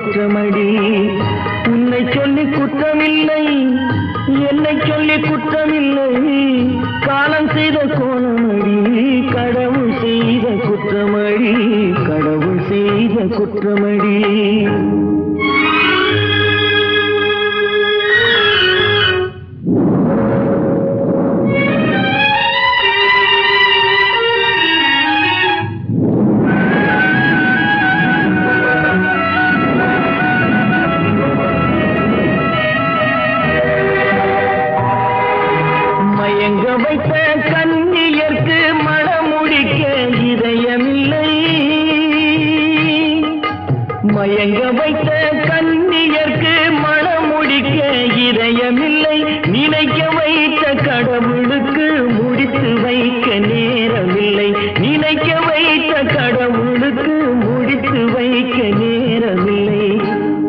குற்றமடி. உன்னை சொல்லி குற்றமில்லை, என்னை சொல்லி குற்றமில்லை, காலம் செய்த கோலமடி. கடவுள் செய்த குற்றமடி, கடவுள் செய்த குற்றமடி. மயங்க வைத்த கண்ணியர்க்கு மணமுடிக்க இதயமில்லை. மயங்க வைத்த கண்ணியர்க்கு மணமுடிக்க இதயமில்லை. நினைக்க வைத்த கடவுளுக்கு முடித்து வைக்க நேரமில்லை. நினைக்க வைத்த கடவுளுக்கு முடித்து வைக்க நேரமில்லை.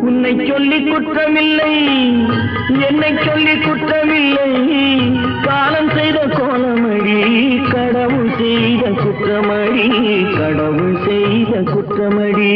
உன்னை சொல்லி குற்றமில்லை, என்னை சொல்லி குற்றமில்லை, காலம் செய்த கோலமடி. கடவுள் செய்த குற்றமடி, கடவுள் செய்த குற்றமடி.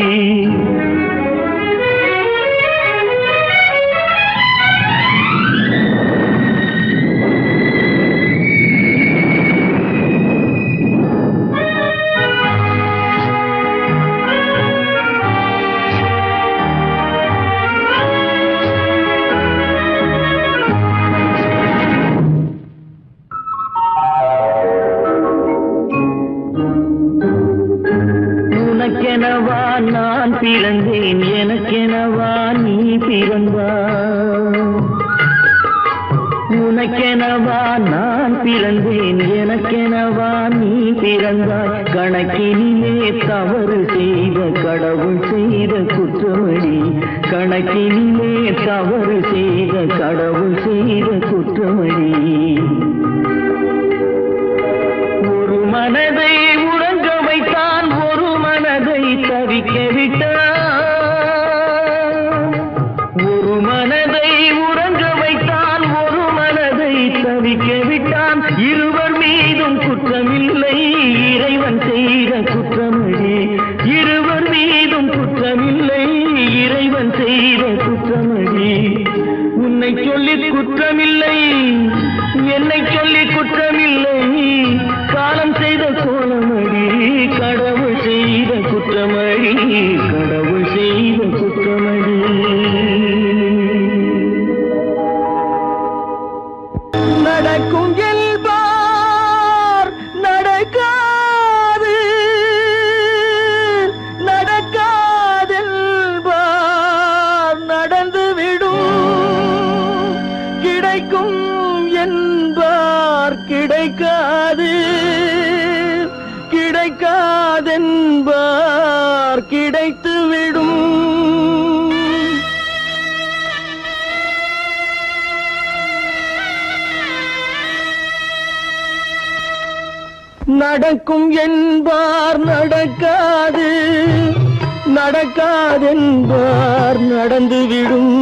உனக்கெனவா நான் பிறந்தேன், எனக்கெனவா நீ பிறந்தாய். உனக்கெனவா நான் பிறந்தேன், எனக்கெனவா நீ பிறந்தாய். கணக்கினிலே தவறு செய்த கடவுள் செய்த குற்றமடி. கணக்கினிலே தவறு செய்த கடவுள் செய்த குற்றமடி. ஒரு மனதை உறங்க வைத்தான், ஒரு மனதை தவிக்க விட்டான். ஒரு மனதை உறங்க வைத்தான், ஒரு மனதை தவிக்க விட்டான். இருவர் மீதும் குற்றமில்லை, இறைவன் செய்த குற்றமடி. இருவர் மீதும் குற்றமில்லை, இறைவன் செய்த குற்றமடி. உன்னை சொல்லி குற்றமில்லை, என்னை சொல்லி குற்றமில்லை, காலம் செய்த கோலமடி. கடவுள் செய்த குற்றமடி, கடவுள் செய்த குற்றமடி. நடக்கும் என்பார் நடக்காது, நடக்காதென்பார் நடந்துவிடும். கிடைக்கும் என்பார் கிடைக்காது, கிடைக்காதென்பார் கிடைத்துவிடும். நடக்கும் என்பார் நடக்காது, நடக்காதென்பார் நடந்துவிடும்.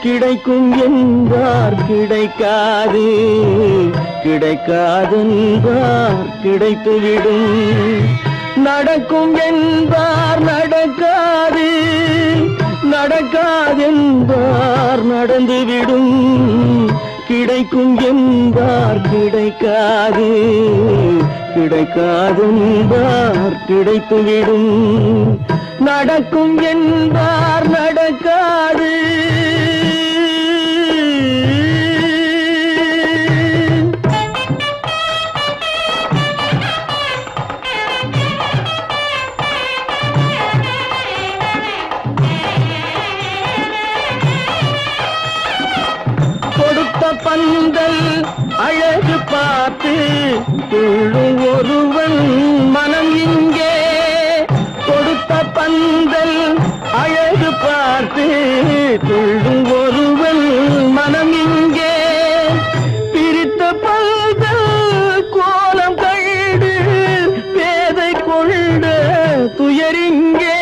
கிடைக்கும் என்பார் கிடைக்காது, கிடைக்காதென்பார் கிடைத்துவிடும். நடக்கும் என்பார் நடக்காது, நடக்காதென்பார் நடந்துவிடும். கிடைக்கும் என்பார் கிடைக்காது, கிடைக்காதென்பார் கிடைத்துவிடும். நடக்கும் என்பார் நடக்காது. கொடுத்த பந்தல் அழகு பார்த்து துள்ளும் ஒருவன் மனம் இங்கே. கொடுத்த பந்தல் அழகு பார்த்து துள்ளும் ஒருவன் மனம் இங்கே. பிரித்த பந்தல் கோலம் கண்டு பேதை கொண்ட துயரிங்கே.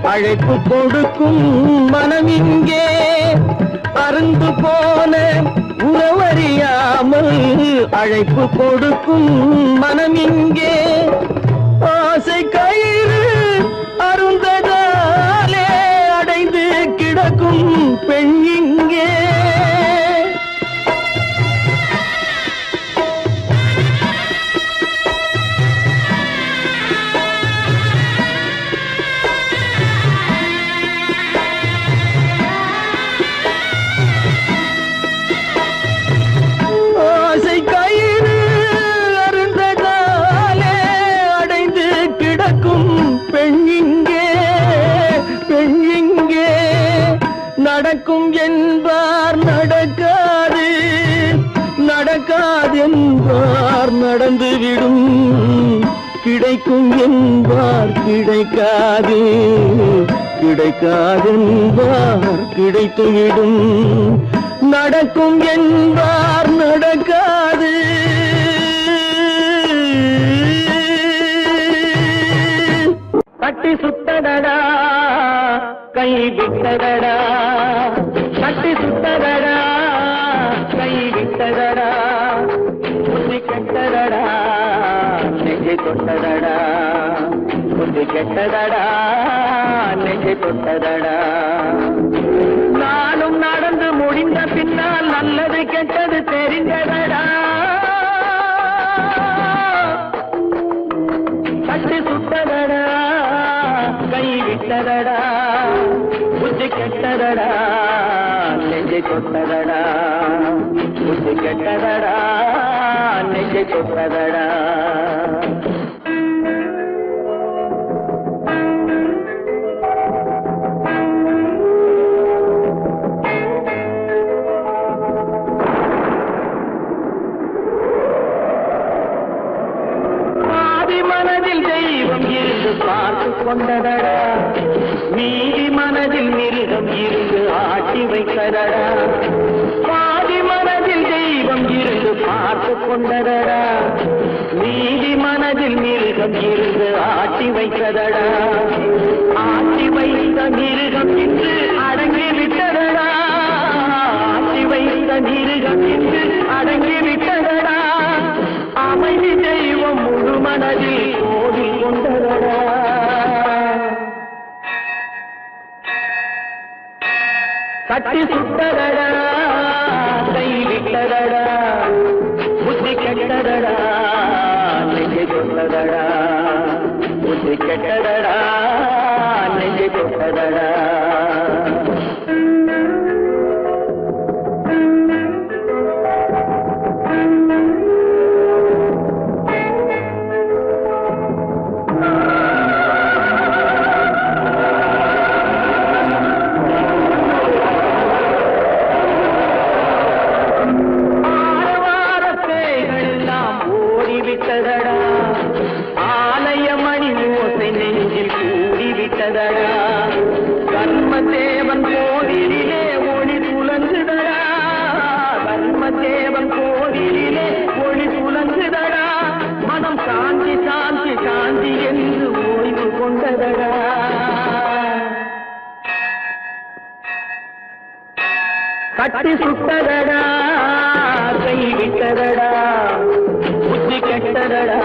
அழைப்பு கொடுக்கும் மனம் இங்கே அருந்து போன உறவறியாமல் அழைப்பு கொடுக்கும் மனம் இங்கே ஆசை கயிறு அருந்ததாலே அடைந்து கிடக்கும் பெண் இங்கே நடக்கும் என்பார் நடக்காது நடக்காது என்பார் நடந்துவிடும் கிடைக்கும் என்பார் கிடைக்காது கிடைக்காது என்பார் கிடைத்துவிடும் நடக்கும் என்பார் நடக்காது கட்டி சுத்தடடா கை விட்டதடா கட்டி சுத்ததடா கை விட்டதடா புத்தி கெட்டதடா நெஞ்சை தொட்டதடா புத்தி கெட்டதடா நெஞ்சை தொட்டதடா நானும் நடந்து முடிந்த பின்னால் நல்லது கெட்டது தெரிந்ததடா கட்டி சுத்ததடா கை விட்டதடா புத்தி கெட்டதடா நெஞ்சை தொட்டதடா புத்தி கெட்டதடா நெஞ்சை தொட்டதடா மனதில் தெய்வம் இருந்து பார்த்து கொண்டதடா நீதி மனதில் மிருகம் இருந்து ஆட்டி வைத்ததடா பாதி மனதில் தெய்வம் இருந்து பார்த்து கொண்டதடா நீதி மனதில் மிருகம் இருந்து ஆட்டி வைத்ததடா ஆட்டி வைத்த மிருகம் இன்று அடங்கி விட்டதடா ஆட்டி வைத்த மிருகம் இன்று அடங்கி விட்டதடா அமைதி தெய்வம் முழு மனதில் கோவில் கொண்டதடா கட்டி சுட்டதடா கை விட்டதடா புத்தி கெட்டதடா நெஞ்சை தொட்டதடா புத்தி கெட்டதடா நெஞ்சை தொட்டதடா கர்மதேவன் கோவிலிலே ஒளி துலங்குதடா கர்மதேவன் கோவிலிலே ஒளி துலங்குதடா மனம் சாந்தி சாந்தி சாந்தி என்று ஓய்வு கொண்டதடா கட்டி சுட்டதடா கை விட்டதடா புத்தி கெட்டதடா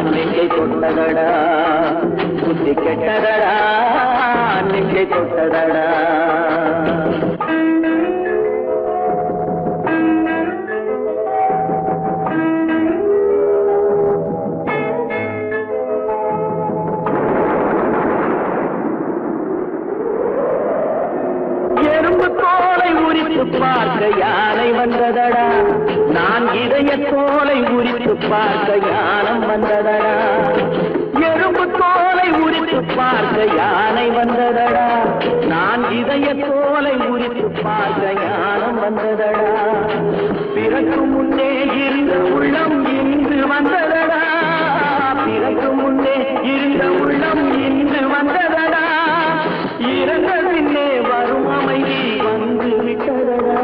நெஞ்சை தொட்டதடா புத்தி கெட்டதடா நெஞ்சை தொட்டதடா எறும்பு தோலை உரித்து பார்க்க யானை வந்ததடா நான் இதய தோலை உரித்து பார்க்க யானம் வந்ததடா எறும்பு தோலை உரித்து பார்க்க யானை வந்ததடா நான் இதய தோலை உரித்து பார்க்க யானம் வந்ததடா பிறகு முன்னே இருந்த உள்ளம் இன்று வந்ததடா பிறகு முன்னே இருந்த உள்ளம் இன்று வந்ததடா இறந்த பின்னே வரும் அமைதி வந்து விட்டதடா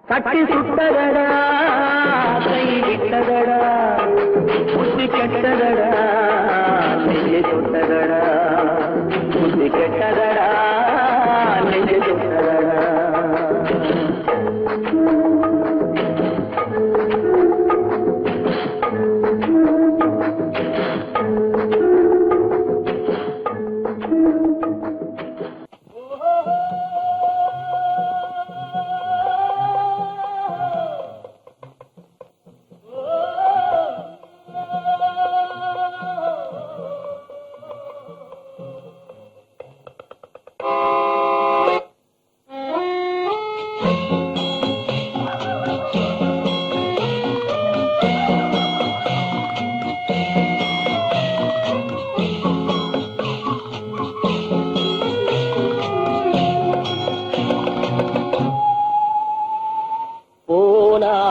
கட்டி சுட்டதடா கை விட்டதடா புத்தி கெட்டதடா நெஞ்சை தொட்ட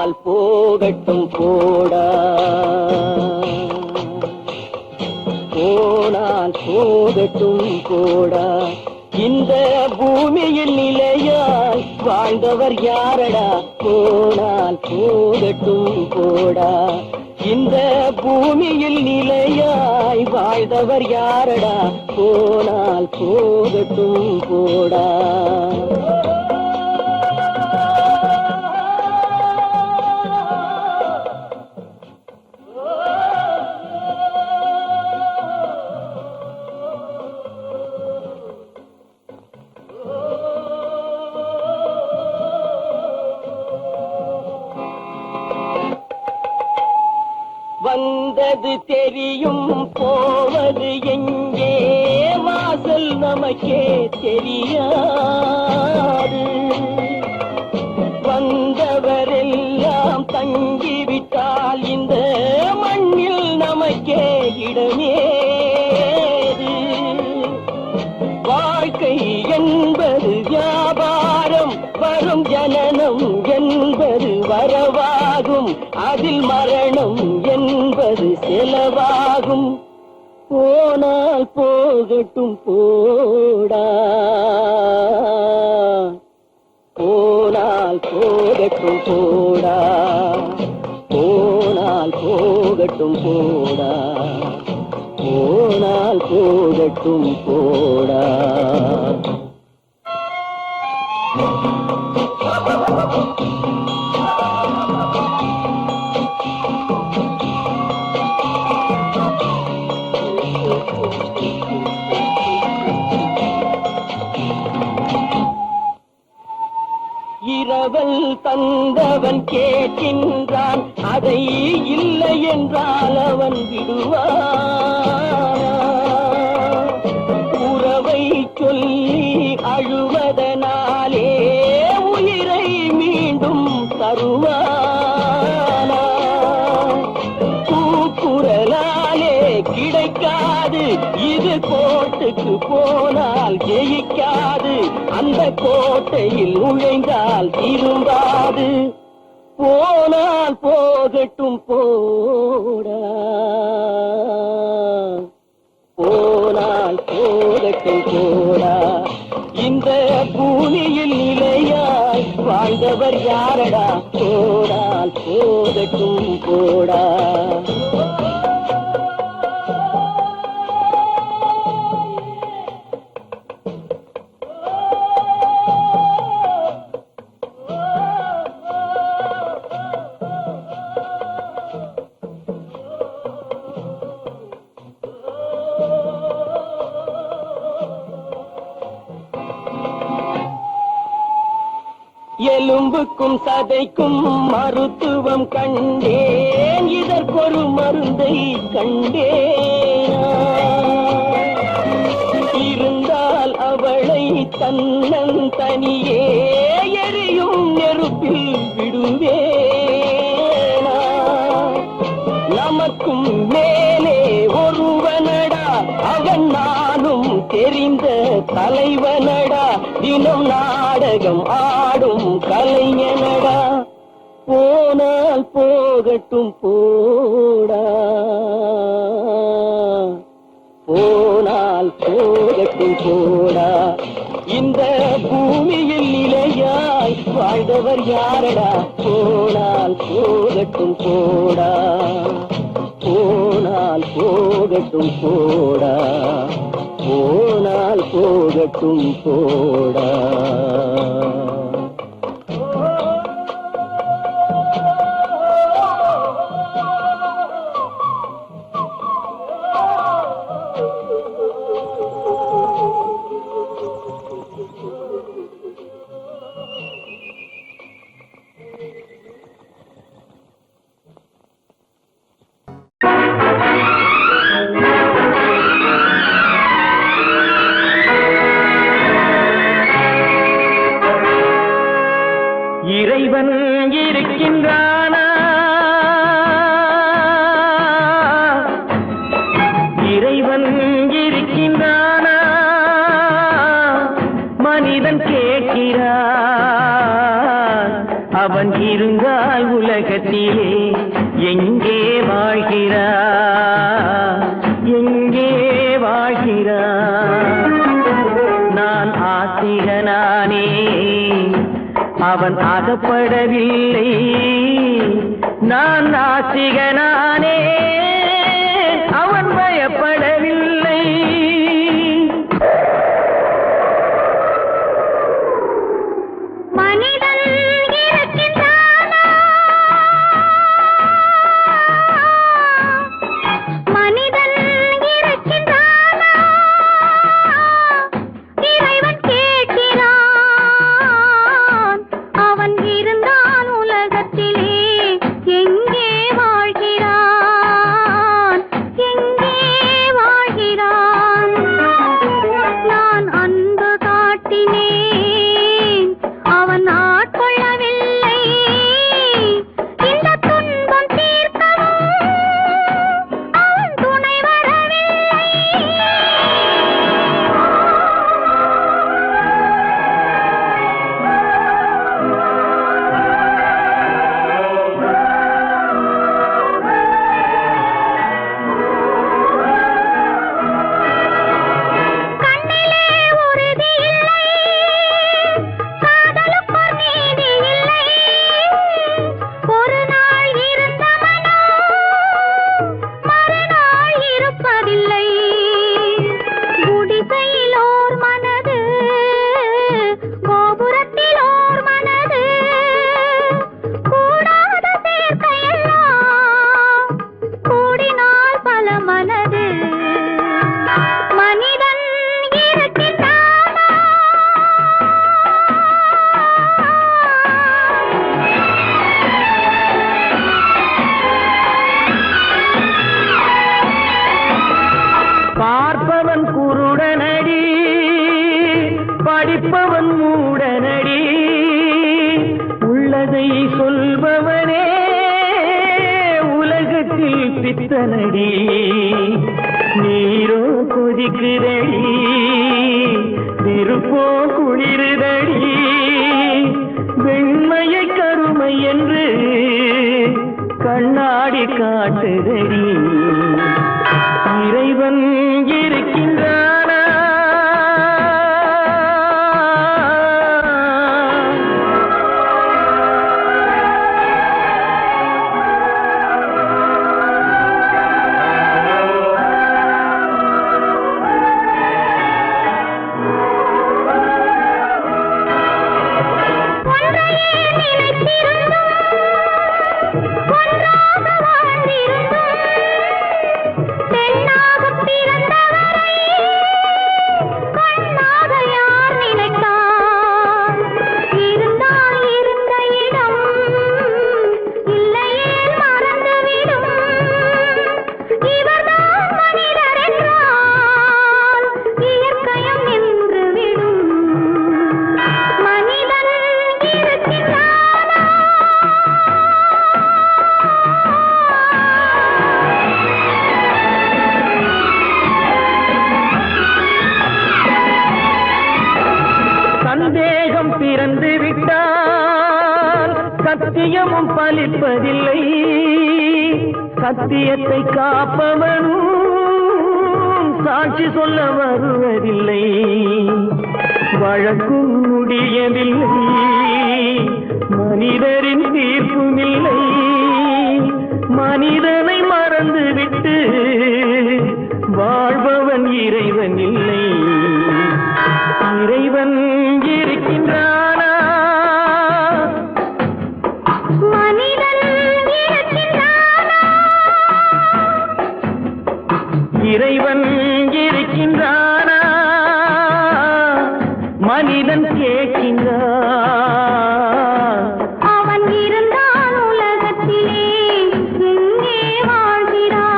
போனால் போகட்டும் போடா, போனால் போகட்டும் போடா. இந்த பூமியில் நிலையாய் வாழ்ந்தவர் யாரடா, போனால் போகட்டும் போடா. இந்த பூமியில் நிலையாய் வாழ்ந்தவர் யாரடா, போனால் போகட்டும் போடா. வந்தது தெரியும் போவது எங்கே, வாசல் நமக்கே தெரியாது. வந்தவரெல்லாம் தங்கிவிட்டால் இந்த மண்ணில் நமக்கே இடமேது. வாழ்க்கை என்பது வியாபாரம், வரும் ஜனனம் என்பது வரவாகும், அதில் மரணம் என்பது செலவாகும். போனால் போகட்டும் போடா, போனால் போகட்டும் போடா, போனால் போகட்டும் போடா, போனால் போகட்டும் போடா. இரவல் தந்தவன் கேட்கின்றான், அதை இல்லை என்றால் அவன் விடுவான். உறவை சொல்லி அழுவதனாலே உயிரை மீண்டும் தருவானா. கூக்குரலாலே கிடைக்காது, இது கோட்டுக்கு போனால் ஜெயிக்காது, அந்த கோட்டையில் நுழைந்தால் திரும்பாது. போனால் போகட்டும் போடா, போனால் போகட்டும் போடா. இந்த பூமியில் நிலையாய் வாழ்ந்தவர் யாரடா, போனால் போகட்டும் போடா. எலும்புக்கும் சதைக்கும் மருத்துவம் கண்டேன், இதற்கொரு மருந்தை கண்டேன். இருந்தால் அவளை தன்னன் தனியே எரியும் நெருப்பில் விடுவேனா. நமக்கும் மேலே ஒருவனடா, அவன் நானும் தெரிந்த தலைவனடா, தினம் நாடகம் ஆடும் கலைஞனடா. போனால் போகட்டும் போடா, போனால் போகட்டும் போடா. இந்த பூமியில் நிலையாய் வாழ்ந்தவர் யாரடா, போனால் போகட்டும் போடா, போனால் போகட்டும் போடா, போனால் போகட்டும் போடா. இறைவன் இருக்கின்றானா, இறைவன் இருக்கின்றானா, மனிதன் கேட்கிறான் அவன் இருந்தால் உலகத்திலே எங்கே வாழ்கிறான், எங்கே வாழ்கிறான்? நான் ஆசிகனானே, அவன் அகப்படவில்லை. நான் ஆசிகனானே, அவன் பயப்படவில்லை. மனிதன் இருக்கின்றானா, மனிதன் இருக்கின்றானா, இறைவன் கேட்கிறான். அவன் இருந்தான் உலகத்திலே எங்கே வாழ்கிறான், எங்கே வாழ்கிறான்? நான் அன்பு காட்டினேன், அவன் ஆட்கொள்ளவில்லை. இந்த துன்பம் தீர்க்கவும் அவன் துணை வரவில்லை. கண்ணிலே உறுதி இல்லை, காதலுக்கோர் நீதி இல்லை. ஒரு நாள் இருந்த மனம் மறுநாள் இருப்பதில்லை. குடிசையிலோர் மனது, கோபுரத்திலோர் மனது, கூடாத சேர்க்கையெல்லாம் கூடினால் பல மனது. மனிதன் இருக்கின்றானா, பார்ப்பவன் குருடனடி, படிப்பவன் மூடனடி. உள்ளதை சொல்பவனே உலகத்தில் பித்தனடி. நீரோ கொதிக்குதடி, நெருப்போ குளிருதடி. வெண்மையை கருமை என்று கண்ணாடி காட்டுதடி. இறைவன் இருக்கின்றானா, ஒன்றையே நினைத்திருந்தும் ஒன்றாக வாழ்ந்திருந்தும் பெண்ணாகப் பிறந்தவரை கண்ணாக யார் நினைத்தார்? இருந்தால் இருந்த இடம் இல்லையே மறந்துவிடும். இவர்தான் மனிதர் என்றால் இயற்கையும் நின்றுவிடும். மனிதன் இருக்கின்றானா, சந்தேகம் பிறந்து விட்டால் சத்தியமும் பலிப்பதில்லை. சத்தியத்தை காப்பவனும் சாட்சி சொல்ல வருவதில்லை. வழக்கும் முடியவில்லை, மனிதரின் தீர்ப்பும் இல்லை. மனிதனை மறந்துவிட்டு வாழ்பவன் இறைவன் இல்லை. இறைவன் இருக்கின்றானா, மனிதன் இருக்கின்றானா, இறைவன் இருக்கின்றானா? மனிதன் கேட்கின்றான். அவன் இருந்தான் உலகத்திலே எங்கே வாழ்கிறான்,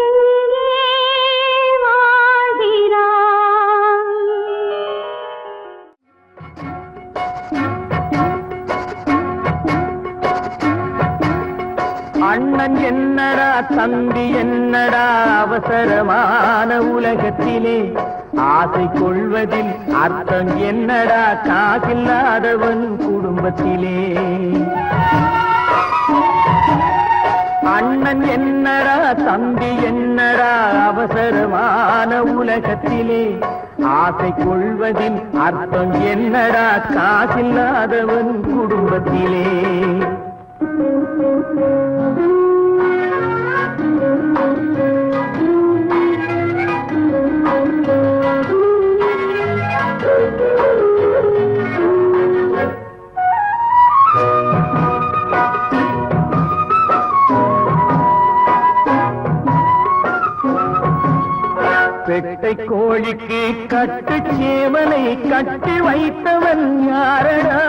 எங்கே வாழ்கிறான்? அண்ணன் என்னடா, தம்பி என்னடா, அவசரமான உலகத்திலே ஆசை கொள்வதில் அர்த்தம் என்னடா காசில்லாதவன் குடும்பத்திலே. அண்ணன் என்னடா தம்பி என்னடா அவசரமான உலகத்திலே. ஆசை கொள்வதில் அர்த்தம் என்னடா காசில்லாதவன் குடும்பத்திலே. பெட்டை கோழிக்கு கட்டு சேவலை கட்டி வைத்தவன் யாரடா.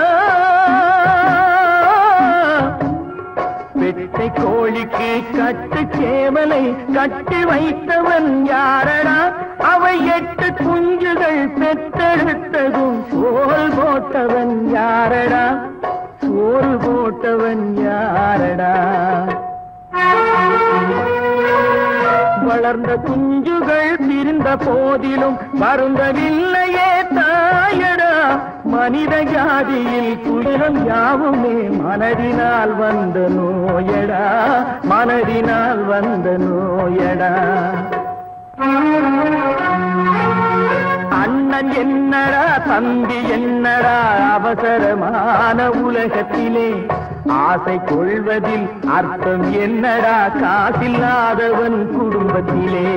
பெட்டை கோழிக்கு கட்டு சேவலை கட்டி வைத்தவன் யாரடா. அவை 8 குஞ்சுகள் பெற்றெடுத்ததும் சோறு போட்டவன் யாரடா. சோறு போட்டவன் யாரடா. வளர்ந்த குஞ்சுகள் பிரிந்த போதிலும் வருந்தவில்லையே தாயடா. மனித ஜாதியில் துயரம் யாவுமே மனதினால் வந்த நோயடா. மனதினால் வந்த நோயடா. அண்ணன் என்னடா தம்பி என்னடா அவசரமான உலகத்திலே. ஆசை கொள்வதில் அர்த்தம் என்னடா காசில்லாதவன் குடும்பத்திலே.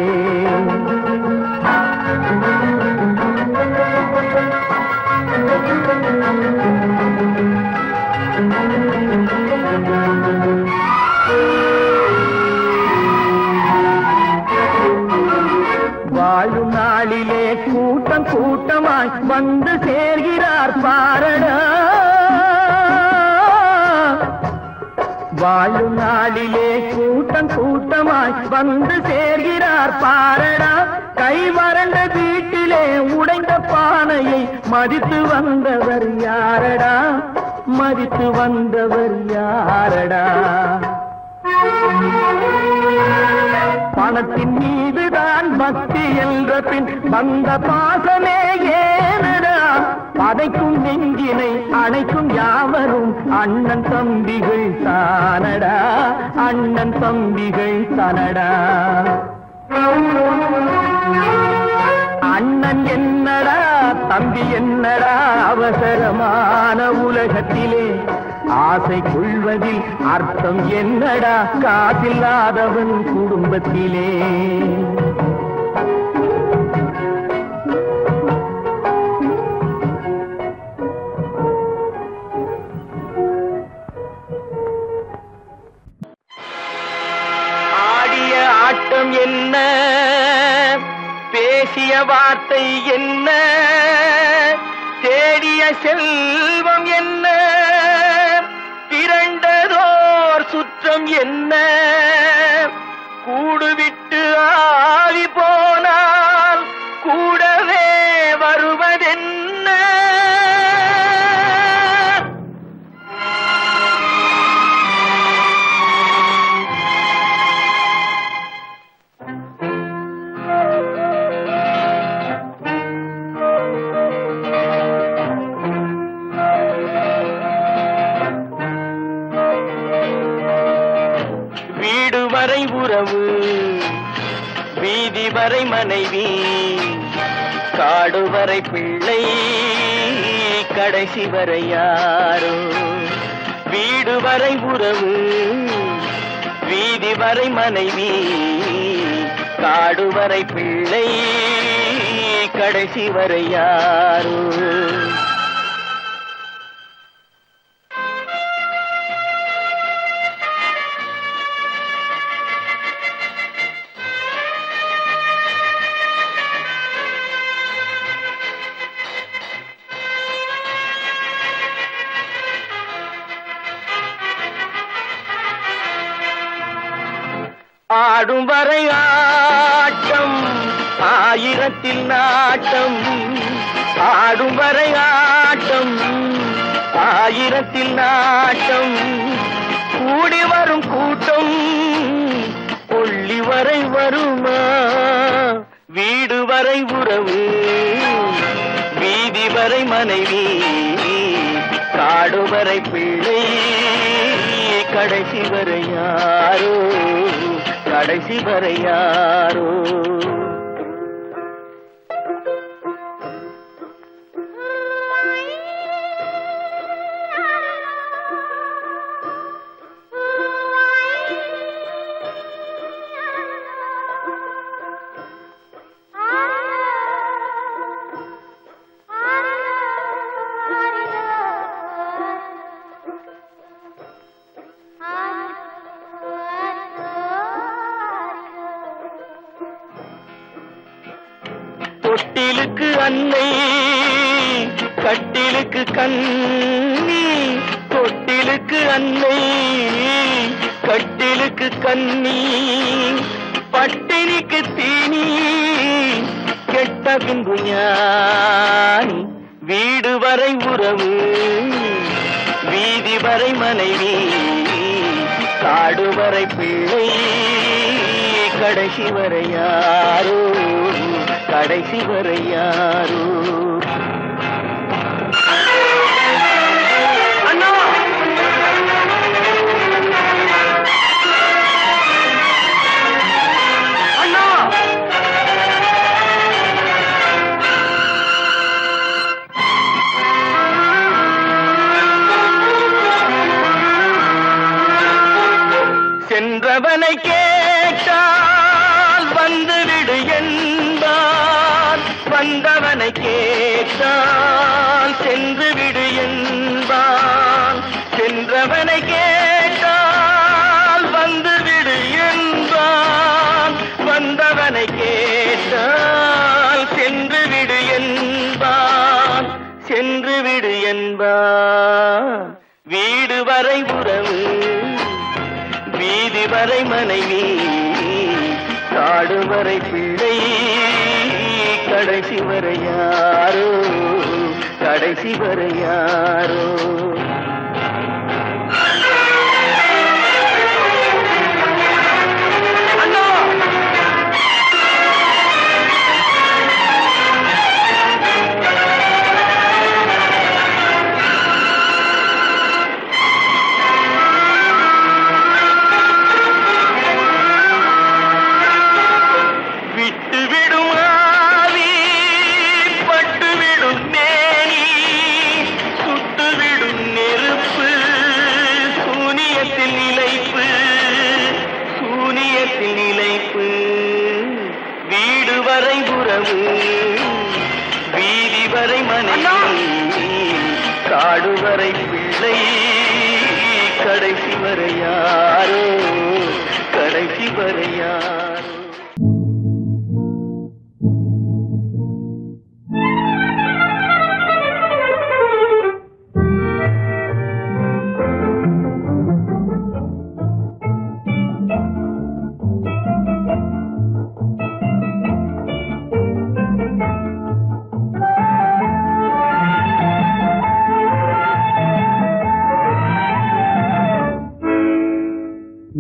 வாழும் நாளிலே கூட்டம் கூட்டமாய் வந்து சேர்கிறார் பாரடா. வாழும் நாளிலே கூட்டம் கூட்டமாய் வந்து சேர்கிறார் பாரடா. கை வறண்ட வீட்டிலே உடைந்த பானையை மதித்து வந்தவர் யாரடா. மதித்து வந்தவர் யாரடா. பணத்தின் மீதுதான் பக்தி என்ற பின் வந்த பாசமே ஏனடா. பதைக்கும் நெஞ்சினை அணைக்கும் யாவரும் அண்ணன் தம்பிகள் தானடா. அண்ணன் தம்பிகள் தானடா. அண்ணன் என்னடா தம்பி என்னடா அவசரமான உலகத்திலே. ஆசை கொள்வதில் அர்த்தம் என்னடா காசில்லாதவன் குடும்பத்திலே. ஆடிய ஆட்டம் என்ன, பேசிய வார்த்தை என்ன, தேடிய செல்வம் என்ன, திரண்டதோர் சுற்றம் என்ன, கூடுவிட்டு ஆவி போனால் கூடவே வருவதென்ன. வீடு வரை உறவு, வீதி வரை மனைவி, காடு வரை பிள்ளை, கடைசி வரை யாரோ. வீடு வரை உறவு, வீதி வரை மனைவி, காடு வரை பிள்ளை, கடைசி வரை யாரோ. ஆடும் வரை ஆட்டம், ஆயிரத்தில் நாட்டம். ஆடும் வரை ஆட்டம், ஆயிரத்தில் நாட்டம். கூடி வரும் கூட்டம் கொள்ளி வரை வருமா, வீடு வரை உறவு, வீதி வரை மனைவி, காடு வரை பிள்ளை, கடைசி வரை யாரோ, கடைசி வரை யாரோ. தொட்டிலுக்கு அன்னை, கட்டிலுக்கு கண்ணி, தொட்டிலுக்கு அன்னை, கட்டிலுக்கு கண்ணி, பட்டினிக்கு தீனி, கெட்ட பின்பு ஞானி. வீடு வரை உறவு, வீதி வரை மனைவி, காடு வரை பிள்ளை, கடைசி வரை யாரோ, கடைசி வரை யாரோ. அண்ணா அண்ணா சென்றவனை கேட்டால் வந்துவிடு என்பான், வந்தவனை கேட்டால் சென்று விடு என்பான். சென்றவனை கேட்டால் வந்துவிடு என்பான், வந்தவனை கேட்டால் சென்று விடு என்பான், சென்று விடு என்பான். வீடு வரை உறவு, வீதி வரை மனைவி, காடு வரை பிள்ளை, கடைசி வரை யாரோ, கடைசி வரை யாரோ. வீடு வரை உறவு, வீதி வரை மனைவி, காடு வரை பிள்ளை, கடைசி வரை யாரோ, கடைசி வரை யாரோ.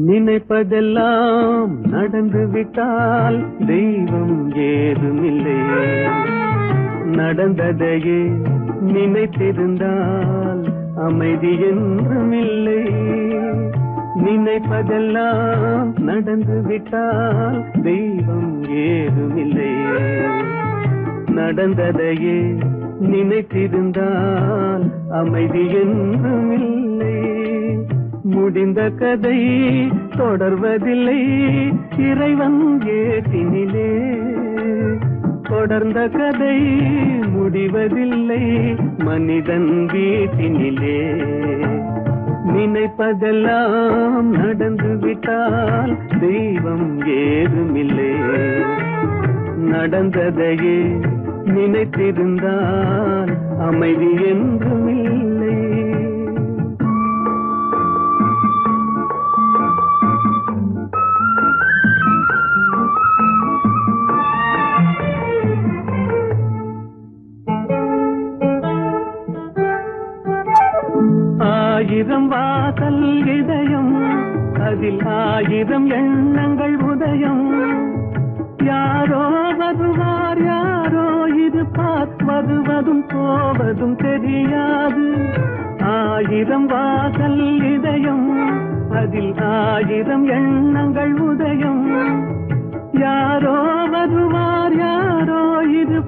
நினைப்பதெல்லாம் நடந்து விட்டால் தெய்வம் ஏதுமில்லை, நடந்ததையே நினைத்திருந்தால் அமைதி என்றுமில்லை. நினைப்பதெல்லாம் நடந்து விட்டால் தெய்வம் ஏதுமில்லை, நடந்ததையே நினைத்திருந்தால் அமைதி என்றுமில்லை. முடிந்த கதை தொடர்வதில்லை இறைவன் ஏட்டினிலே, தொடர்ந்த கதை முடிவதில்லை மனிதன் வீட்டினிலே. நினைப்பதெல்லாம் நடந்து விட்டால் தெய்வம் ஏதுமில்லை, நடந்ததையே நினைத்திருந்தால் அமைதி என்றுமில்லை. ஆயிரம் வாசல் இதயம், அதில் ஆயிரம் எண்ணங்கள் உதயம். யாரோ வருவார் யாரோ இது வருவதும் போவதும் தெரியாது. 1000 வாசல் இதயம், அதில் 1000 எண்ணங்கள் உதயம். யாரோ வருவார் யாரோ இது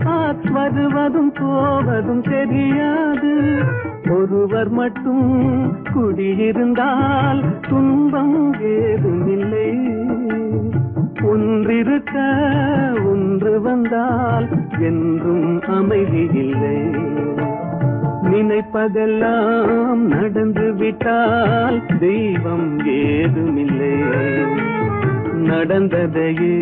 வருவதும் போவதும் தெரியாது. ஒருவர் மட்டும் குடியிருந்தால் துன்பம் ஏதுமில்லை. ஒன்றிருக்க ஒன்று வந்தால் என்றும் அமைதி இல்லை. நினைப்பதெல்லாம் நடந்து விட்டால் தெய்வம் ஏதுமில்லை. நடந்ததையே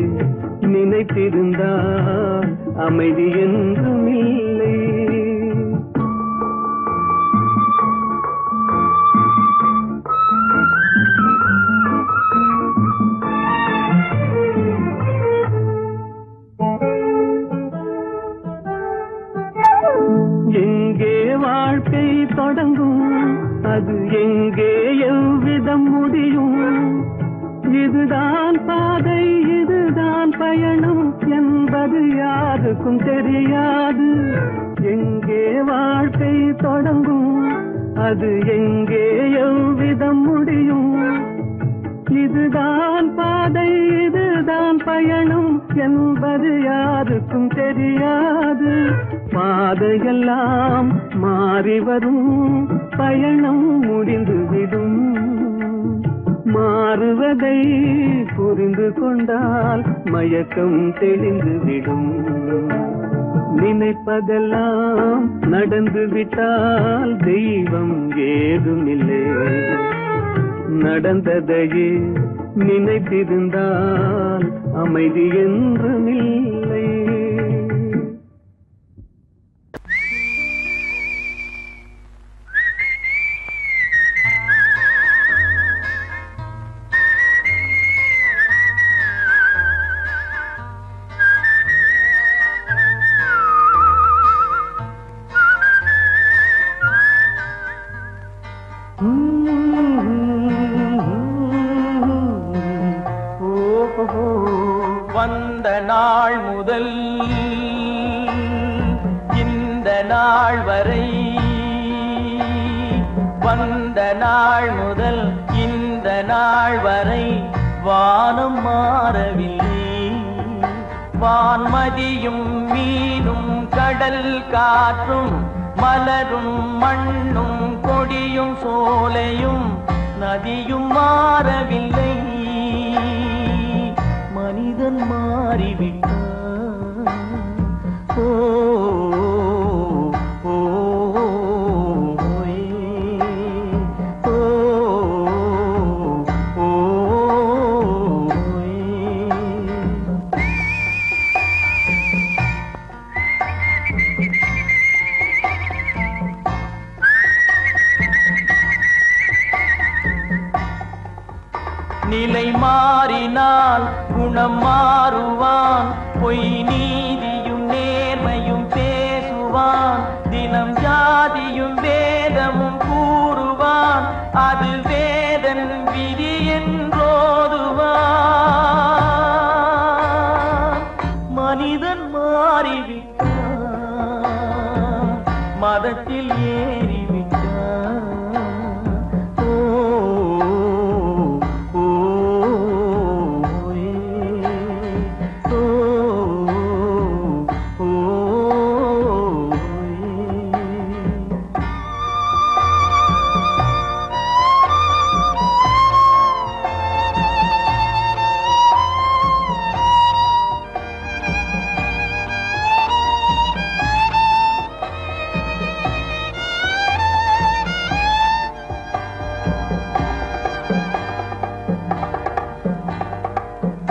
நினைத்திருந்தால் அமைதி என்றும் இல்லை. எங்கே வாழ்க்கை தொடங்கும், அது எங்கே எவ்விதம் முடியும்? இதுதான் பாதை, இதுதான் பயணம் என்பது யாருக்கும் தெரியாது. எங்கே வாழ்க்கை தொடங்கும், அது எங்கே எவ்விதம் முடியும்? இதுதான் பாதை, இதுதான் பயணம் என்பது யாருக்கும் தெரியாது. பாதையெல்லாம் மாறி வரும், பயணம் முடிந்துவிடும். மாறுவதை புரிந்து கொண்டால் மயக்கம் தெளிந்துவிடும். நினைப்பதெல்லாம் நடந்து விட்டால் தெய்வம் ஏதுமில்லை. நடந்ததையே நினைத்திருந்தால் அமைதி என்றுமில்லை. வந்த நாள் முதல் இந்த நாள் வரை, வந்த நாள் முதல் இந்த நாள் வரை வானம் மாறவில்லை. வான்மதியும் மீனும் கடல் காற்றும் மலரும் மண்ணும் கொடியும் சோலையும் நதியும் மாறவில்லை. மனிதன் மாறிவிட்டான். ஓ ஓ நிலை மாறினால் குணம் மாறுவான். பொய் நீதியும் நேர்மையும் பேசுவான். தினம் ஜாதியும் வேதமும் கூறுவான். அது வேதன் விதி என்றோதுவான். மனிதன் மாறிவிட்டான், மதத்தில் ஏறிவிட்டான்.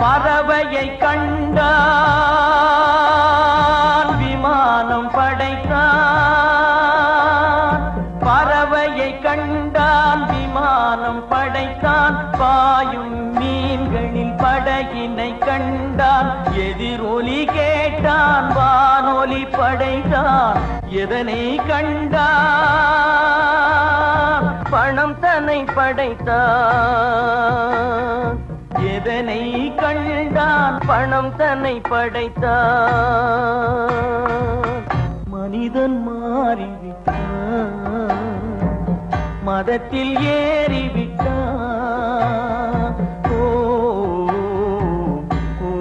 பறவையை கண்டான், விமானம் படைத்தான். பறவையை கண்டான், விமானம் படைத்தான். பாயும் மீன்களில் படகினை கண்டான். எதிரொலி கேட்டான், வானொலி படைத்தான். எதனை கண்டான்? பணம் தன்னை படைத்தான். எதனை கண்டான்? கண்டான் பணம் தன்னை படைத்தான் மனிதன் மாறிவிட்டான் மதத்தில் ஏறிவிட்டான் ஓ ஓ,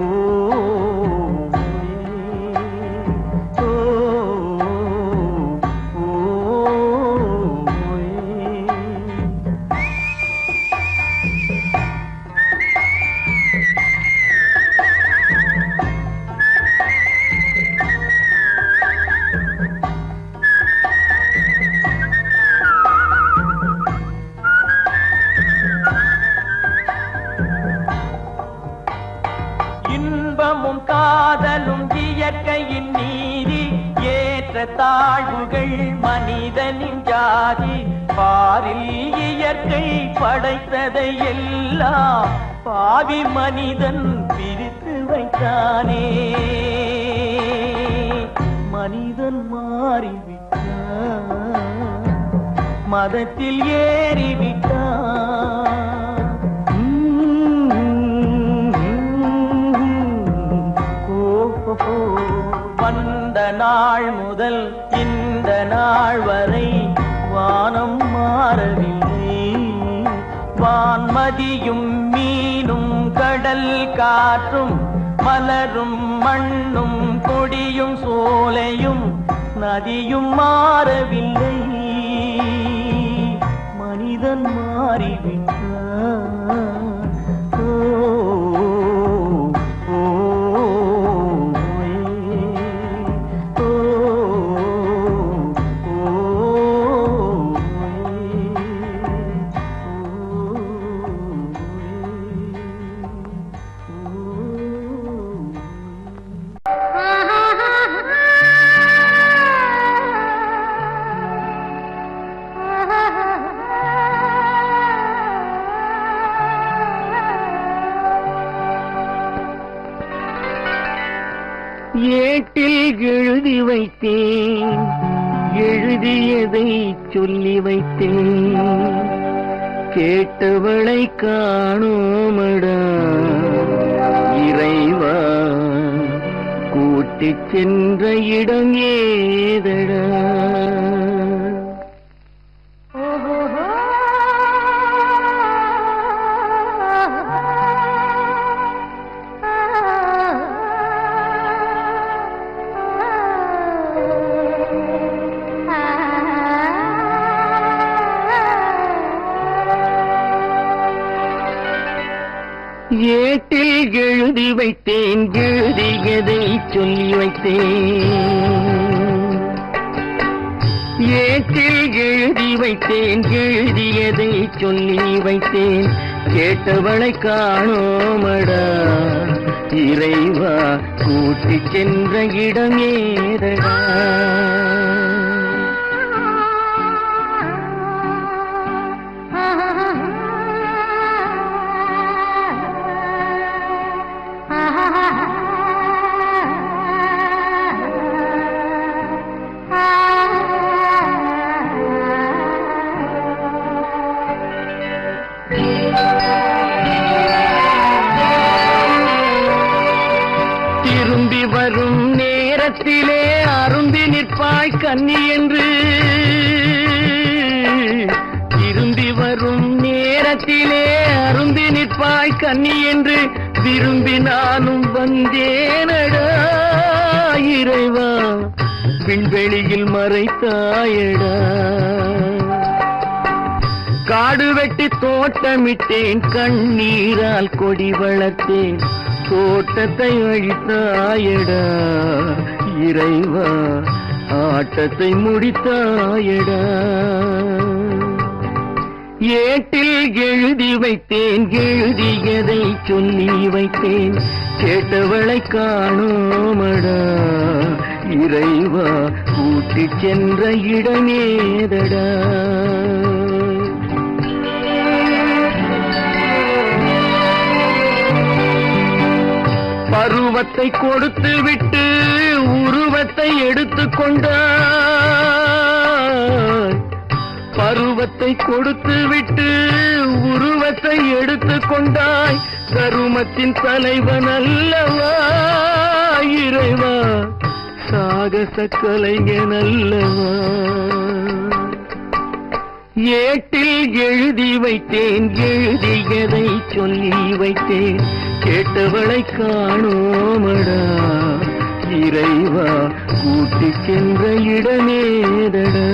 ஓ, ஓ, இன்பமும் காதலும் இயற்கையின் நீதி ஏற்ற தாழ்வுகள் மனிதனின் ஜாதி பாரில் இயற்கை படைத்ததை எல்லாம் பாவி மனிதன் பிரித்து வைத்தானே மனிதன் மாறிவிட்டான் மதத்தில் ஏறிவிட்டான் வந்த நாள் முதல் இந்த நாள் வரை வானம் மாறவில்லை வான்மதியும் மீனும் கடல் காற்றும் மலரும் மண்ணும் கொடியும் சோலையும் நதியும் மாறவில்லை மனிதன் மாறிவிட்டான் ஏட்டில் எழுதி வைத்தேன் எழுதியதை சொல்லி வைத்தேன் கேட்டவளை காணோமடா இறைவா கூட்டிச் சென்ற இடம் ஏதடா ஏட்டில் எழுதி வைத்தேன் எழுதியதை சொல்லி வைத்தேன் ஏட்டில் எழுதி வைத்தேன் எழுதியதை சொல்லி வைத்தேன் கேட்டவளை காணோமடா இறைவா கூட்டிச் சென்ற இடம் ஏதடா திரும்பி வரும் நேரத்திலே அரும்பி நிற்பாய் கன்னி என்று திரும்பி வரும் நேரத்திலே அரும்பி நிற்பாய் கன்னி என்று விரும்பி நானும் வந்தேனடா இறைவா விண்வெளியில் மறைத்தாயடா காடு வெட்டி தோட்டமிட்டேன் கண்ணீரால் கொடி வளர்த்தேன் தோட்டத்தை அழித்தாயடா இறைவா ஆட்டத்தை முடித்தாயடா ஏட்டில் எழுதி வைத்தேன் எழுதியதை சொல்லி வைத்தேன் கேட்டவளை காணோமடா இறைவா கூட்டிச் சென்ற இடமேதடா பருவத்தை கொடுத்து விட்டு உருவத்தை எடுத்துக் கொண்டாய் பருவத்தை கொடுத்து விட்டு உருவத்தை எடுத்துக் கொண்டாய் கருமத்தின் தலைவன் அல்லவா இறைவா, சாகச கலைஞன் அல்லவா. ஏட்டில் எழுதி வைத்தேன், எழுதியதை சொல்லி வைத்தேன், கேட்டவளை காணோமடா இறைவா, கூட்டிச் சென்ற இடமேதடா.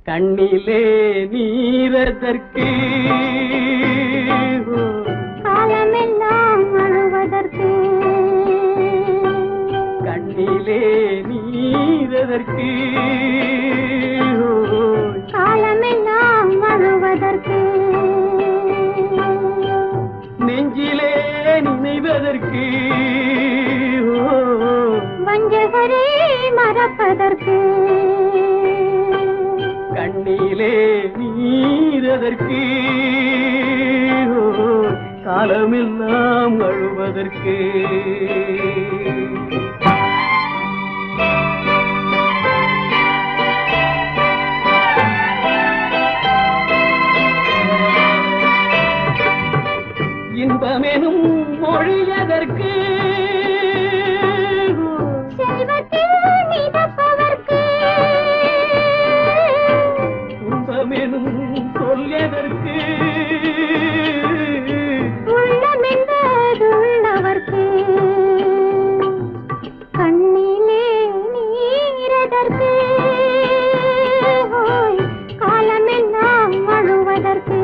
கண்ணிலே நீரதற்கு, காலமெல்லாம் அழுவதற்கு, கண்ணிலே நீரதற்கு, காலமெல்லாம் அழுவதற்கு, நெஞ்சிலே நினைவதற்கு, வஞ்சகரை மறப்பதற்கு, கண்ணிலே நீரதற்கு, காலமெல்லாம் அழுவதற்கு. இன்பமெனும் மொழியதற்கு, செல்வத்தில் மிதப்பதற்கு, துன்பமெனும் சொல்லியதற்கு, உள்ளமென்பதுள்ளவர்க்கு, கண்ணிலே நீரதற்கு, காலமெல்லாம் அழுவதற்கு.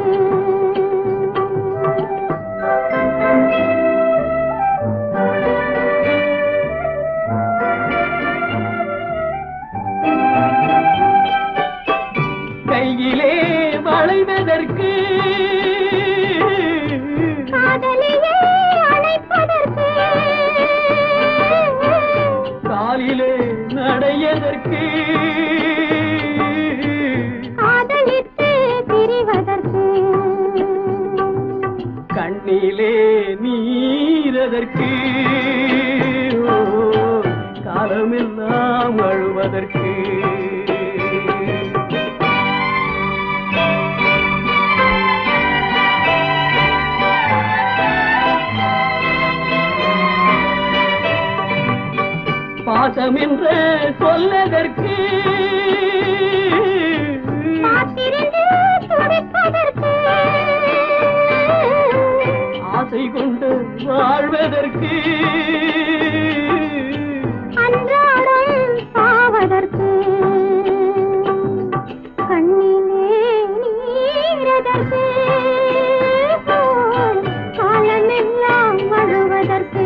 கையிலே வளைவதற்கு, காதலியே அணைப்பதற்கு, காலிலே நடையதற்கு, காதலித்து பிரிவதற்கு, கண்ணிலே நீரதற்கு, காலமெல்லாம் அழுவதற்கு. பாசம் என்று சொல்லதற்கு, காத்திருந்து துடிப்பதற்கு, ஆசை கொண்டு வாழ்வதற்கு, அன்றாடம் சாவதற்கு, கண்ணிலே நீரதற்கு, காலமெல்லாம் அழுவதற்கு.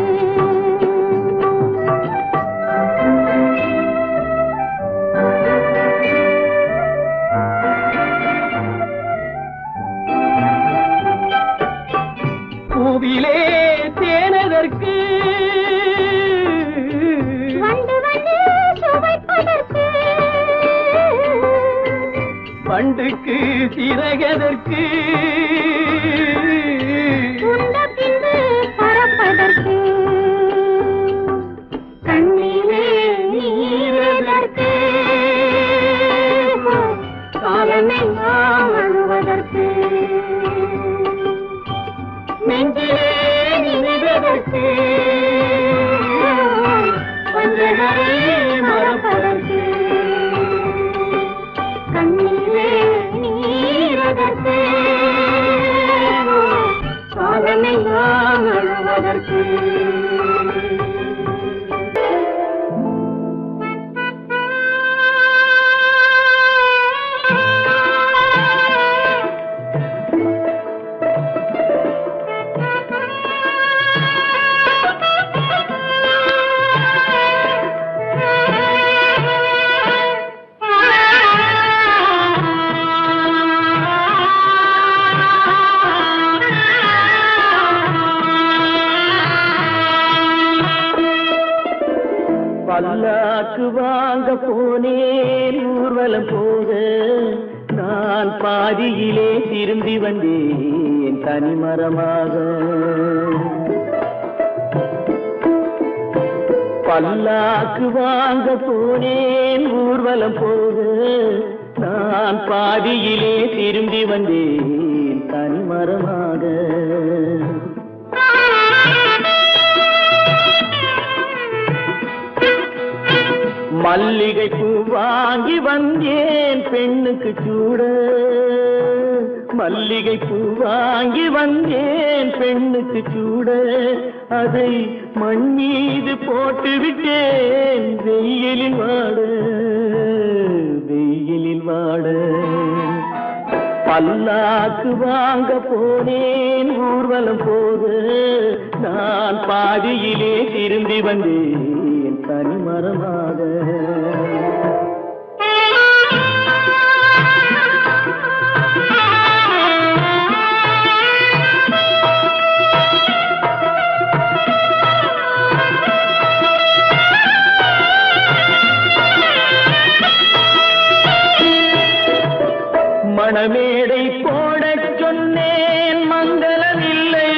பூவிலே தேனதற்கு, வந்து வந்து சுவைப்பதற்கு, பண்டுக்கு சிறகதற்கு, உண்ட பின்பு பறப்பதற்கு, கண்ணிலே நீரதற்கு, காலமெல்லாம் அழுவதற்கு, நெஞ்சிலே நினைவதற்கு, வஞ்சகரை மறப்பதற்கு, கண்ணிலே நீரதற்கு, காலமெல்லாம் அழுவதற்கு. பல்லாக்கு வாங்க போனேன் ஊர்வலம் போக, நான் பாதியிலே திரும்பி வந்தேன் தனிமரமாக. பல்லாக்கு வாங்க போனேன் ஊர்வலம் போக, நான் பாதியிலே திரும்பி வந்தேன் தனிமரமாக. மல்லிகை பூ வாங்கி வந்தேன் பெண்ணுக்கு சூட, மல்லிகை பூ வாங்கி வந்தேன் பெண்ணுக்கு சூட, அதை மண் மீது போட்டு விட்டேன் வெயிலில் வாட, வெயிலில் வாட. பல்லாக்கு வாங்க போனேன் ஊர்வலம் போக, நான் பாதியிலே திரும்பி வந்தேன் தனிமரமாக. மணமேடை போடச் சொன்னேன் மங்களமில்லை,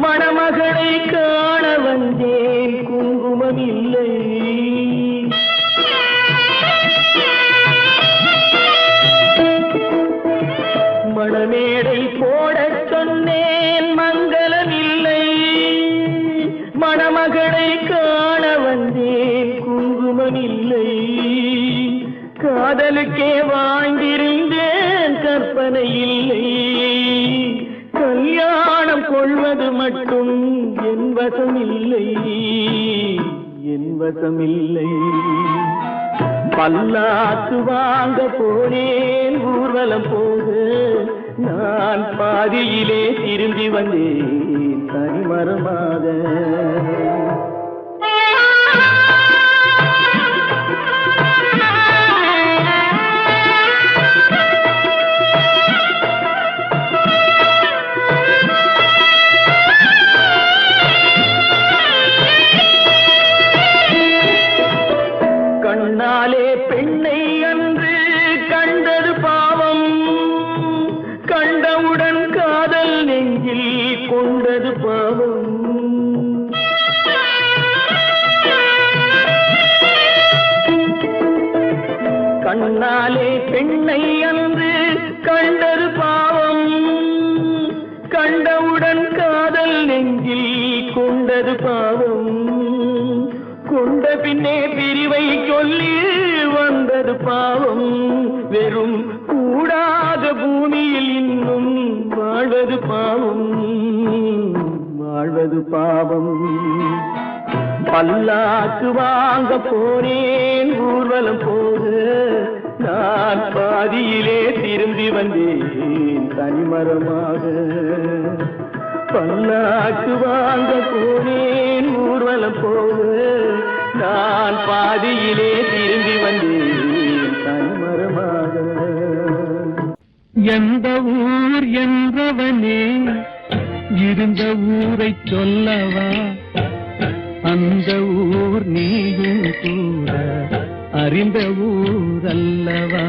மணமகளை காண வந்தேன் குங்குமமில்லை. மணமேடை போடச் சொன்னேன் மங்களமில்லை, மணமகளை காண வந்தேன் குங்குமமில்லை. காதலுக்கே வாழ்ந்திருந்தேன் கற்பனை இல்லை, கல்யாணம் கொள்வது மட்டும் என் வசமில்லை, என் வசமில்லை. பல்லாக்கு வாங்க போனேன் ஊர்வலம் போக, நான் பாதியிலே திரும்பி வந்தேன் தனிமரமாக. கண்ணாலே பெண்ணை அன்று கண்டது பாவம், கண்டவுடன் காதல் நெஞ்சில் கொண்டது பாவம். கண்ணாலே பெண்ணை அன்று கண்டது பாவம், கண்டவுடன் காதல் நெஞ்சில் கொண்டது பாவம். கொண்ட பின்னே பிரிவை சொல்லி வந்தது பாவம், வெறும் கூடாத பூமியில் இன்னும் வாழ்வது பாவம், வாழ்வது பாவம். பல்லாக்கு வாங்க போனேன் ஊர்வலம் போக, நான் பாதியிலே திரும்பி வந்தேன் தனிமரமாக. பல்லாக்கு வாங்க போனேன் ஊர்வலம் போக, நான் பாதியிலே திரும்பி வந்தேன் தனிமரமாக. எந்த ஊர் என்றவனே இருந்த ஊரை சொல்லவா, அந்த ஊர் நீயும் கூட அறிந்த ஊர் அல்லவா.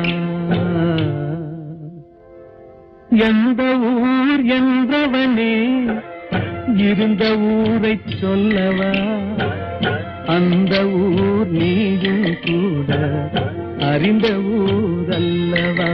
எந்த ஊர் என்றவனே இருந்த ஊரை சொல்லவா, அந்த ஊர் நீயும் கூட அறிந்த ஊர் அல்லவா.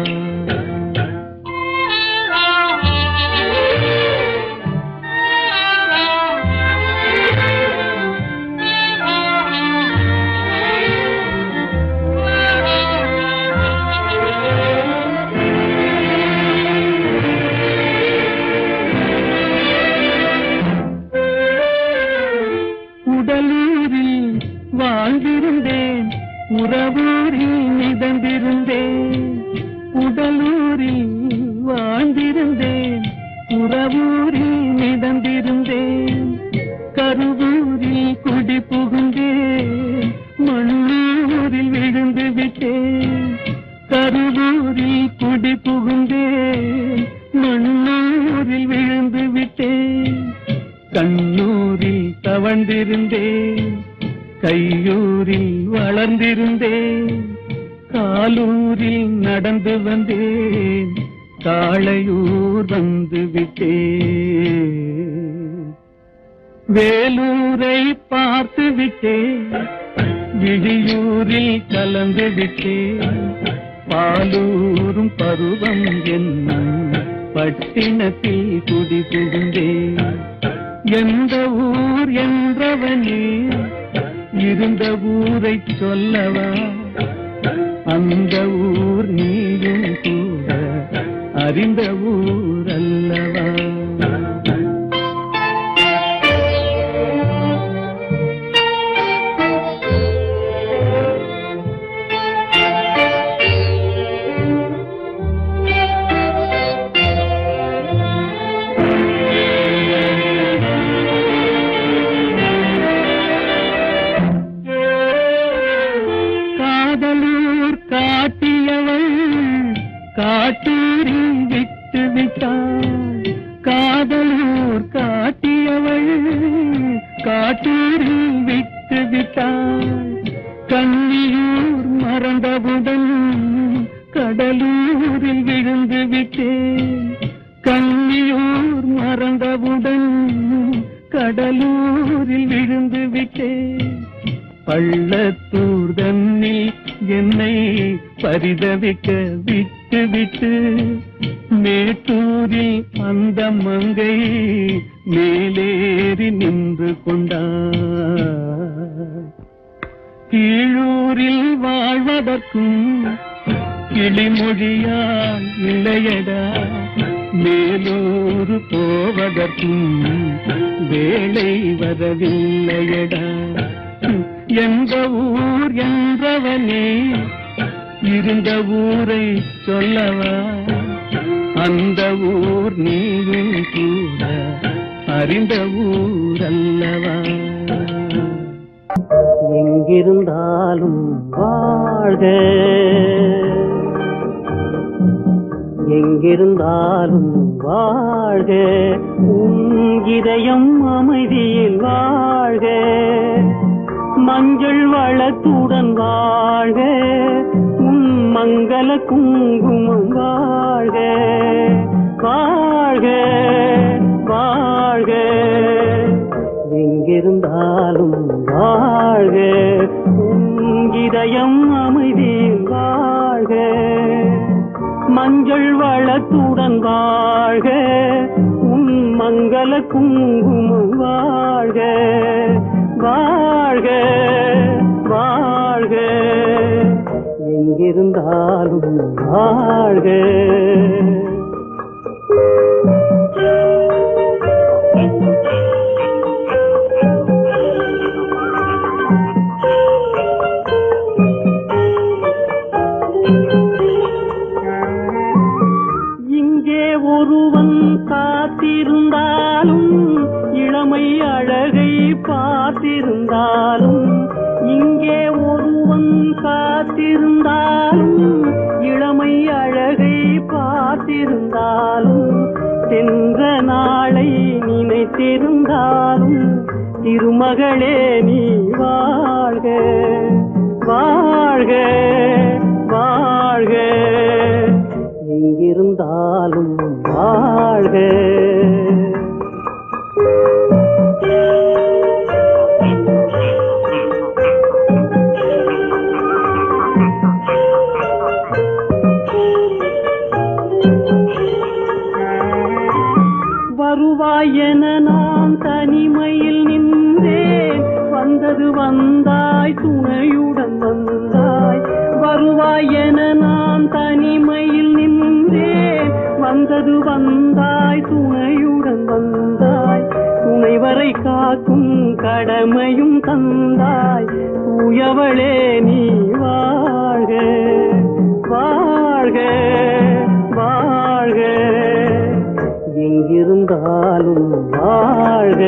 உடலூரில் வாழ்ந்திருந்தேன், உறவூரில் மிதந்திருந்தேன். உடலூரில் வாழ்ந்திருந்தேன், உறவூரில் மிதந்திருந்தேன். கருவூரில் குடி புகுந்தேன், மண்ணூரில் விழுந்து விட்டேன். கருவூரில் குடி புகுந்தேன், மண்ணூரில் விழுந்து விட்டேன். கண்ணூரில் தவழ்ந்திருந்தேன், கையூரில் வளர்ந்திருந்தேன். காலூரில் நடந்து வந்தேன், காளையூர் வந்து விட்டேன். வேலூரை பார்த்து விட்டேன், விழியூரில் கலந்து விட்டேன். பாலூரும் பருவம் என்னும் பட்டினத்தில் குடி புகுந்தேன். எந்த ஊர் என்றவனே இருந்த ஊரை சொல்லவா, அந்த ஊர் நீயும் கூட அறிந்த ஊர் அல்லவா. காட்டூரில் விட்டு விட்டாள், காதலூர் காட்டியவள் காட்டூரில் விட்டு விட்டாள். கன்னியூர் மறந்தவுடன் கடலூரில் விழுந்து விட்டேன். கன்னியூர் மறந்தவுடன் கடலூரில் விழுந்து விட்டேன். பள்ளத்தூர் தன்னில் என்னை பரிதவிக்க விட்டு விட்டு மேட்டூரில் அந்த மங்கை மேலேறி நின்று கொண்டார். கீழூரில் வாழ்வதற்கும் கிளிமொழியால் இல்லையடா, மேலூர் போவதற்கும் வேலை வரவில்லையடா. எந்த ஊர் என்றவனே இருந்த ஊரை சொல்லவா, அந்த ஊர் நீயும் கூட அறிந்த ஊர் அல்லவா. எங்கிருந்தாலும் வாழ்க, எங்கிருந்தாலும் வாழ்க, உன் இதயம் அமைதியில் வாழ்க. மஞ்சள் வளத்துடன் வாழ்க, உன் மங்கள குங்குமம் வாழ்க. வாழ்க வாழ்க, எங்கிருந்தாலும் வாழ்க, உன் இதயம் அமைதியில் வாழ்க. மஞ்சள் வளத்துடன் வாழ்க, உன் மங்கள குங்குமம் வாழ்க. வாழ்க வாழ்க, எங்கிருந்தாலும் வாழ்க. இங்கே ஒருவன் காத்திருந்தாலும், இளமை அழகை பார்த்திருந்தாலும், இங்கே ஒருவன் காத்திருந்தாலும், இளமை அழகை பார்த்திருந்தாலும், சென்ற நாளை நினைத்திருந்தாலும், திருமகளே நீ வாழ்க. வாழ்க வாழ்க, எங்கிருந்தாலும் வாழ்க. வருவாய் என நான் தனிமையில் நின்றேன், வந்தது வந்தாய் துணையுடன் வந்தாய். வருவாய் என நான் தனிமையில் நின்றேன், வந்தது வந்தாய் துணையுடன் வந்தாய். துணைவரை காக்கும் கடமையும் தந்தாய், தூயவளே நீ வாழ்க. வாழ்க வாழ்க, எங்கிருந்தாலும் வாழ்க.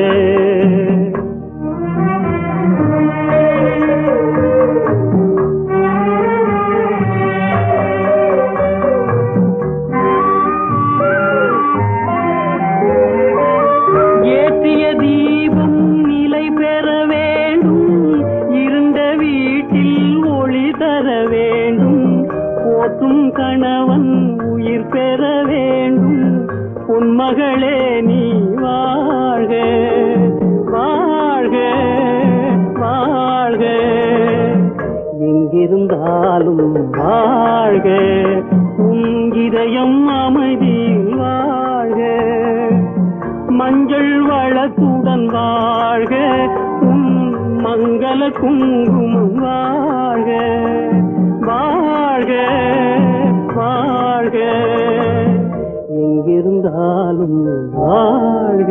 ஏற்றிய தீபம் நிலை பெற வேண்டும், இருண்ட வீட்டில் ஒளி தர வேண்டும். போற்றும் கணவன் உயிர் பெற வேண்டும் உன் மகளே நீ வாழ்க வாழ்க வாழ்க எங்கிருந்தாலும் வாழ்க உன் இதயம் அமைதியில் வாழ்க மஞ்சள் வளத்துடன் வாழ்க உன் மங்கள குங்குமம் வாழ்க வாழ்க வாழ்க எங்கிருந்தாலும் வாழ்க